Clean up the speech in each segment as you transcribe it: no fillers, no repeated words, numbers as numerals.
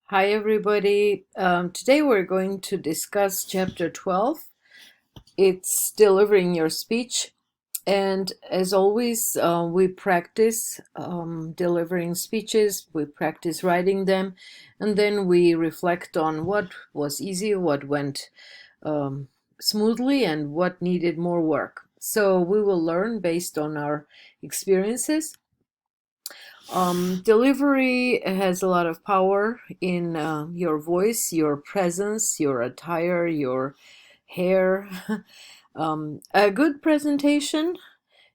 Hi, everybody. Today we're going to discuss chapter 12. It's delivering your speech. And as always, we practice delivering speeches, we practice writing them, and then we reflect on what was easy, what went um, smoothly, and what needed more work. So we will learn based on our experiences. Delivery has a lot of power in your voice, your presence, your attire, your hair. A good presentation,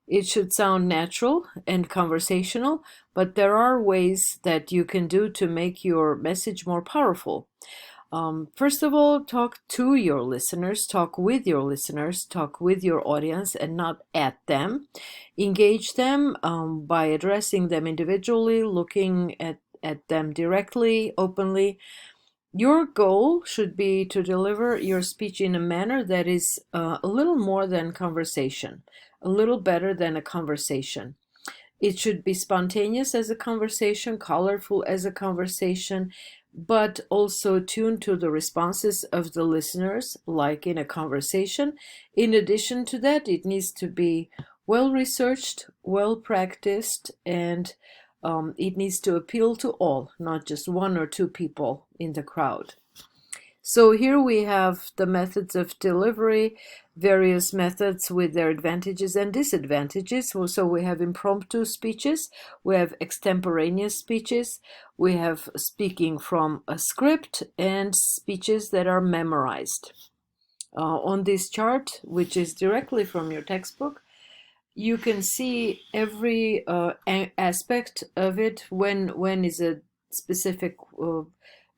it should sound natural and conversational, but there are ways that you can do to make your message more powerful. First of all, talk to your listeners, talk with your listeners, talk with your audience and not at them. Engage them by addressing them individually, looking at them directly, openly. Your goal should be to deliver your speech in a manner that is a little more than conversation, a little better than a conversation. It should be spontaneous as a conversation, colorful as a conversation, but also tuned to the responses of the listeners, like in a conversation. In addition to that, it needs to be well researched, well practiced, and it needs to appeal to all, not just one or two people in the crowd. So here we have the methods of delivery, various methods with their advantages and disadvantages. So we have impromptu speeches, we have extemporaneous speeches, we have speaking from a script, and speeches that are memorized. On this chart, which is directly from your textbook, you can see every aspect of it. When is a specific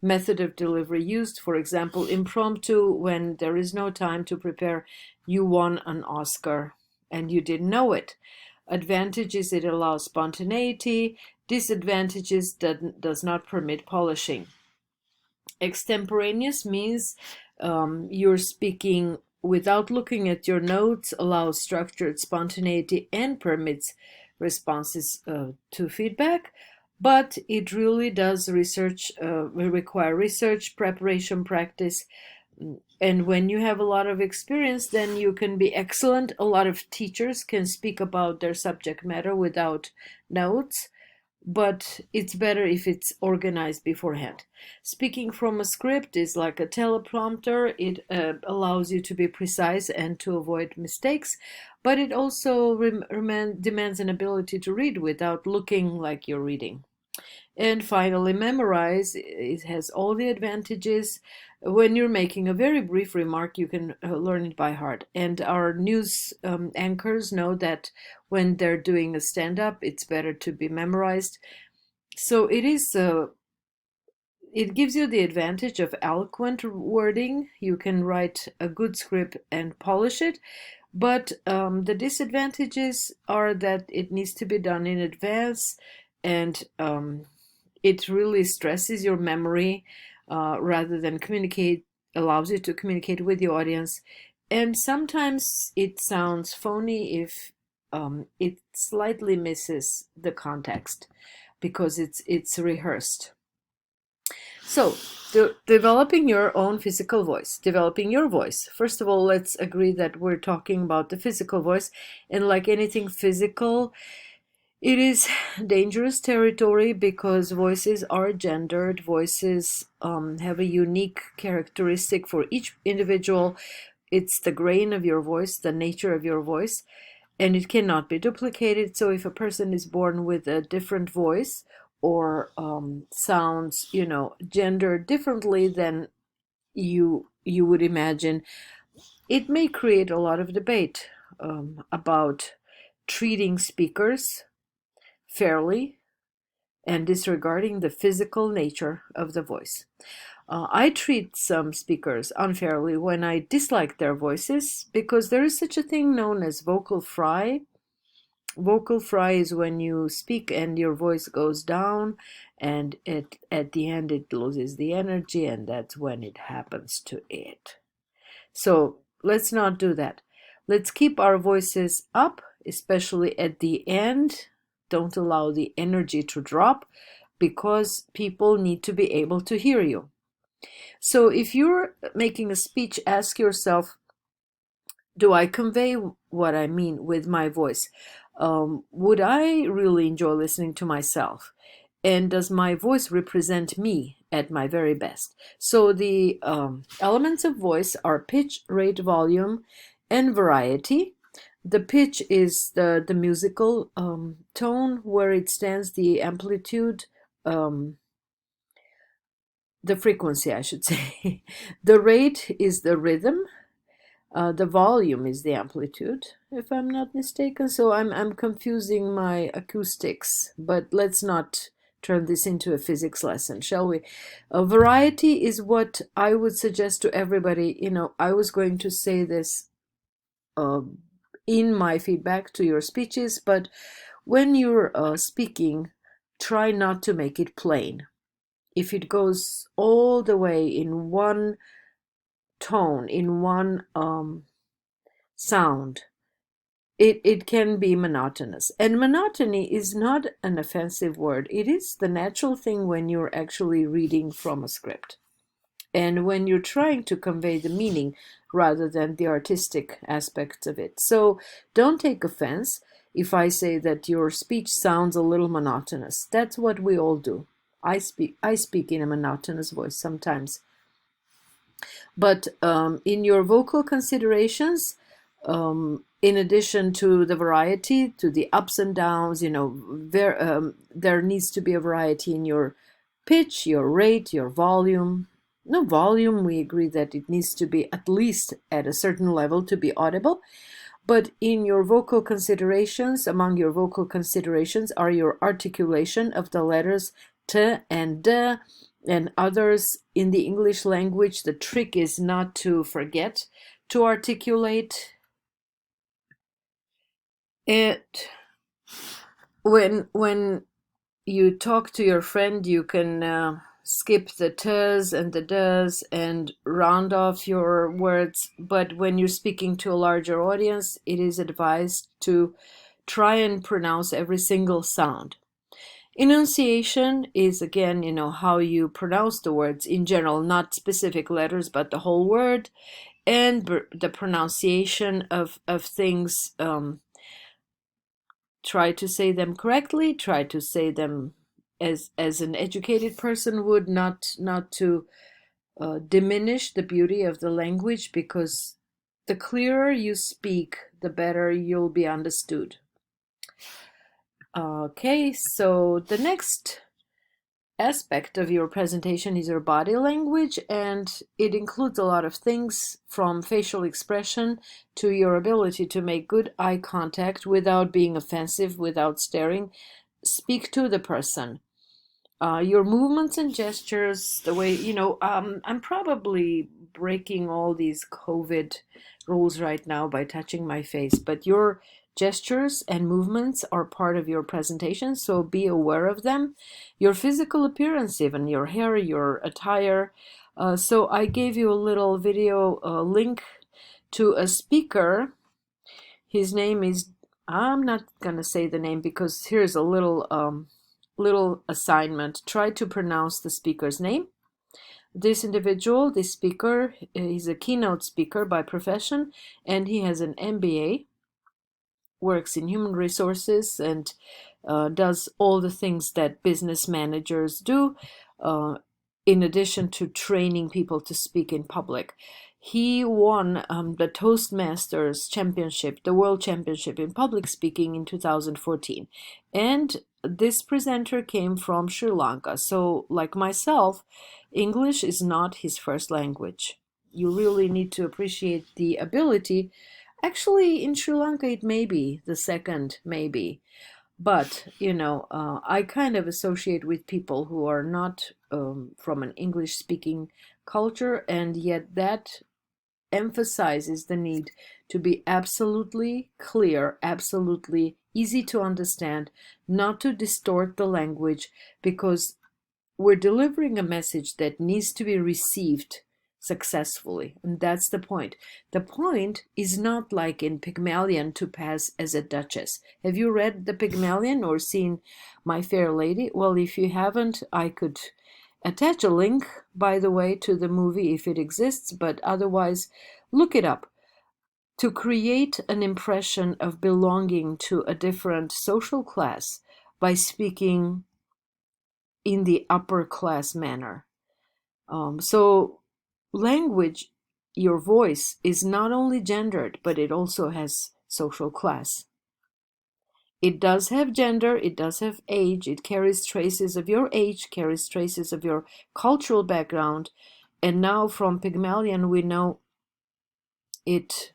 method of delivery used? For example, impromptu, when there is no time to prepare. You won an Oscar and you didn't know it. Advantages, it allows spontaneity. Disadvantages, does not permit polishing. Extemporaneous means you're speaking without looking at your notes, allows structured spontaneity, and permits responses to feedback. But it really does require research, preparation, practice. And when you have a lot of experience, then you can be excellent. A lot of teachers can speak about their subject matter without notes, but it's better if it's organized beforehand. Speaking from a script is like a teleprompter. It allows you to be precise and to avoid mistakes, but it also demands an ability to read without looking like you're reading. And finally, memorize. It has all the advantages. When you're making a very brief remark, you can learn it by heart. And our news anchors know that when they're doing a stand up, it's better to be memorized. So it gives you the advantage of eloquent wording. You can write a good script and polish it. But the disadvantages are that it needs to be done in advance, and it really stresses your memory rather than allows you to communicate with the audience. And sometimes it sounds phony if it slightly misses the context because it's rehearsed. So, developing your own physical voice, developing your voice. First of all, let's agree that we're talking about the physical voice, and like anything physical, it is dangerous territory because voices are gendered. Voices have a unique characteristic for each individual. It's the grain of your voice, the nature of your voice, and it cannot be duplicated. So if a person is born with a different voice or sounds, gendered differently than you would imagine, it may create a lot of debate about treating speakers fairly and disregarding the physical nature of the voice. I treat some speakers unfairly when I dislike their voices because there is such a thing known as vocal fry. Vocal fry is when you speak and your voice goes down, and at the end it loses the energy, and that's when it happens to it. So let's not do that. Let's keep our voices up, especially at the end. Don't allow the energy to drop because people need to be able to hear you. So if you're making a speech, ask yourself, do I convey what I mean with my voice? Would I really enjoy listening to myself? And does my voice represent me at my very best? So the elements of voice are pitch, rate, volume, and variety. The pitch is the musical tone where it stands, the amplitude, the frequency, I should say. The rate is the rhythm. The volume is the amplitude, if I'm not mistaken. So I'm confusing my acoustics, but let's not turn this into a physics lesson, shall we? Variety is what I would suggest to everybody. I was going to say this in my feedback to your speeches, but when you're speaking, try not to make it plain. If it goes all the way in one tone, in one sound, it can be monotonous. And monotony is not an offensive word. It is the natural thing when you're actually reading from a script and when you're trying to convey the meaning rather than the artistic aspects of it. So don't take offense if I say that your speech sounds a little monotonous. That's what we all do. I speak in a monotonous voice sometimes. But in your vocal considerations, in addition to the variety, to the ups and downs, there needs to be a variety in your pitch, your rate, your volume. No, volume, we agree that it needs to be at least at a certain level to be audible. But in your vocal considerations, among your vocal considerations are your articulation of the letters t and d and others in the English language. The trick is not to forget to articulate it. When you talk to your friend, you can skip the t's and the d's and round off your words. But when you're speaking to a larger audience, it is advised to try and pronounce every single sound. Enunciation is, again, how you pronounce the words in general, not specific letters, but the whole word, and the pronunciation of things. Try to say them correctly, try to say them as an educated person would, not to diminish the beauty of the language, because the clearer you speak, the better you'll be understood. Okay, so the next aspect of your presentation is your body language, and it includes a lot of things from facial expression to your ability to make good eye contact without being offensive, without staring. Speak to the person. Your movements and gestures, the way, I'm probably breaking all these COVID rules right now by touching my face, but your gestures and movements are part of your presentation, so be aware of them. Your physical appearance, even your hair, your attire. So I gave you a little video link to a speaker. His name is, I'm not going to say the name because here's a little assignment. Try to pronounce the speaker's name. This individual, this speaker, is a keynote speaker by profession, and he has an MBA, works in human resources, and does all the things that business managers do, in addition to training people to speak in public. He won the Toastmasters Championship, the World Championship in Public Speaking in 2014. And this presenter came from Sri Lanka. So, like myself, English is not his first language. You really need to appreciate the ability. Actually, in Sri Lanka, it may be the second, maybe. But, I kind of associate with people who are not from an English-speaking culture, and yet that emphasizes the need to be absolutely clear, absolutely easy to understand, not to distort the language, because we're delivering a message that needs to be received successfully. And that's the point. The point is not like in Pygmalion to pass as a duchess. Have you read the Pygmalion or seen My Fair Lady? Well, if you haven't, I could attach a link, by the way, to the movie if it exists, but otherwise, look it up. To create an impression of belonging to a different social class by speaking in the upper class manner. So language, your voice, is not only gendered, but it also has social class. It does have gender, it does have age, it carries traces of your age, carries traces of your cultural background, and now from Pygmalion we know it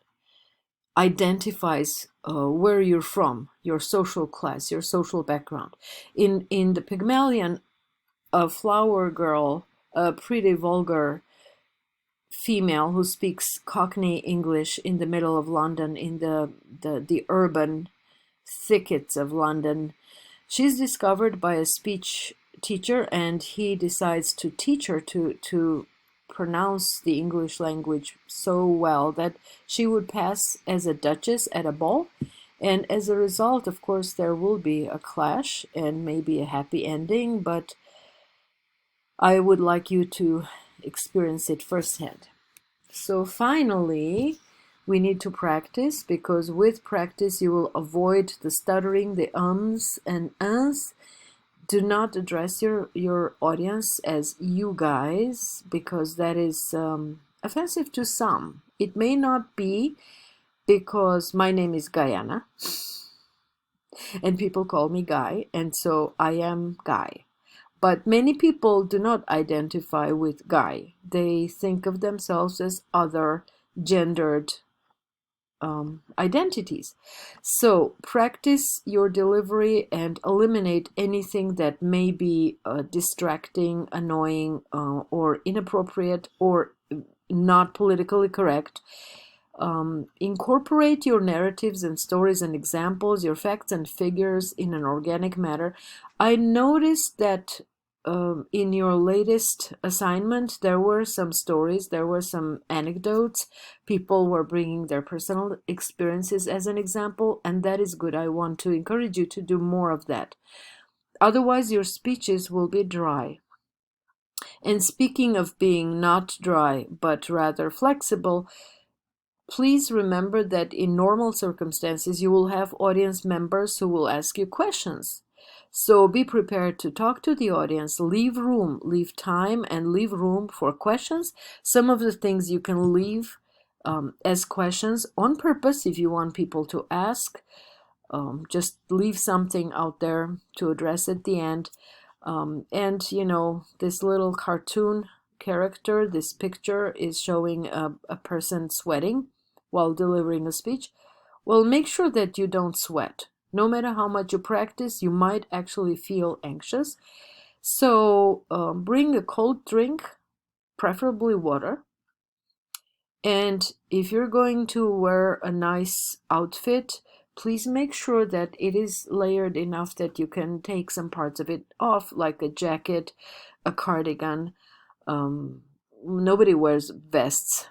identifies where you're from, your social class, your social background. In the Pygmalion, a flower girl, a pretty vulgar female who speaks Cockney English in the middle of London, in the urban thickets of London. She's discovered by a speech teacher, and he decides to teach her to pronounce the English language so well that she would pass as a duchess at a ball. And as a result, of course, there will be a clash and maybe a happy ending, but I would like you to experience it firsthand. So finally, we need to practice, because with practice you will avoid the stuttering, the ums and uhs. Do not address your audience as you guys, because that is offensive to some. It may not be, because my name is Gayana and people call me Guy, and so I am Guy. But many people do not identify with Guy. They think of themselves as other gendered identities. So practice your delivery and eliminate anything that may be distracting, annoying, or inappropriate, or not politically correct. Incorporate your narratives and stories and examples, your facts and figures in an organic manner. I noticed that in your latest assignment, there were some stories, there were some anecdotes. People were bringing their personal experiences as an example, and that is good. I want to encourage you to do more of that. Otherwise, your speeches will be dry. And speaking of being not dry, but rather flexible, please remember that in normal circumstances, you will have audience members who will ask you questions. So be prepared to talk to the audience, leave room, leave time, and leave room for questions. Some of the things you can leave as questions on purpose if you want people to ask. Just leave something out there to address at the end. And, this little cartoon character, this picture is showing a person sweating while delivering a speech. Well, make sure that you don't sweat. No matter how much you practice, you might actually feel anxious. So bring a cold drink, preferably water. And if you're going to wear a nice outfit, please make sure that it is layered enough that you can take some parts of it off, like a jacket, a cardigan. Nobody wears vests.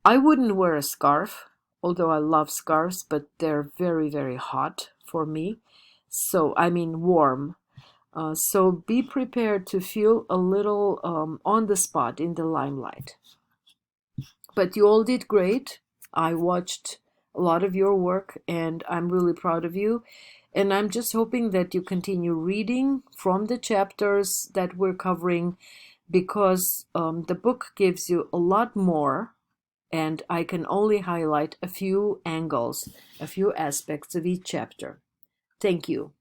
I wouldn't wear a scarf, although I love scarves, but they're very, very hot for me. So, I mean, warm. So be prepared to feel a little on the spot in the limelight. But you all did great. I watched a lot of your work and I'm really proud of you. And I'm just hoping that you continue reading from the chapters that we're covering, because the book gives you a lot more, and I can only highlight a few angles, a few aspects of each chapter. Thank you.